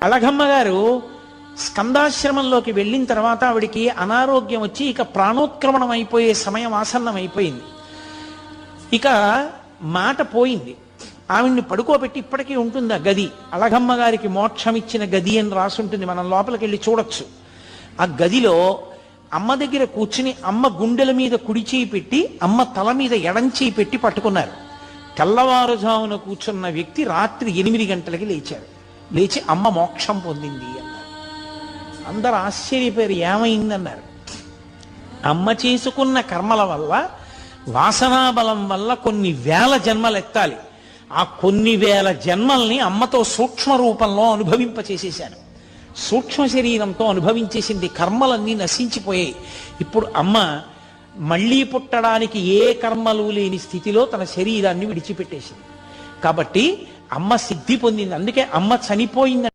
అళగమ్మ గారు స్కందాశ్రమంలోకి వెళ్ళిన తర్వాత ఆవిడికి అనారోగ్యం వచ్చి ఇక ప్రాణోత్క్రమణం అయిపోయే సమయం ఆసన్నం అయిపోయింది. ఇక మాట పోయింది. ఆవిడ్ని పడుకోబెట్టి ఇప్పటికీ ఉంటుంది ఆ గది. అళగమ్మ గారికి మోక్షం ఇచ్చిన గది అని రాసుంటుంది, మనం లోపలికి వెళ్ళి చూడొచ్చు. ఆ గదిలో అమ్మ దగ్గర కూర్చుని అమ్మ గుండెల మీద కుడి చేయి పెట్టి అమ్మ తల మీద ఎడం చేయి పెట్టి పట్టుకున్నారు. తెల్లవారుజామున కూర్చున్న వ్యక్తి రాత్రి 8 గంటలకి లేచారు. లేచి అమ్మ మోక్షం పొందింది అన్నారు. అందరు ఆశ్చర్యపోయారు, ఏమైందన్నారు. అమ్మ చేసుకున్న కర్మల వల్ల, వాసనాబలం వల్ల కొన్ని వేల జన్మలు ఎత్తాలి. ఆ కొన్ని వేల జన్మల్ని అమ్మతో సూక్ష్మ రూపంలో అనుభవింపచేసేశాను. సూక్ష్మ శరీరంతో అనుభవించేసింది. కర్మలన్నీ నశించిపోయాయి. ఇప్పుడు అమ్మ మళ్ళీ పుట్టడానికి ఏ కర్మలు లేని స్థితిలో తన శరీరాన్ని విడిచిపెట్టేసింది. కాబట్టి అమ్మ సిద్ధి పొందింది. అందుకే అమ్మ చనిపోయింది.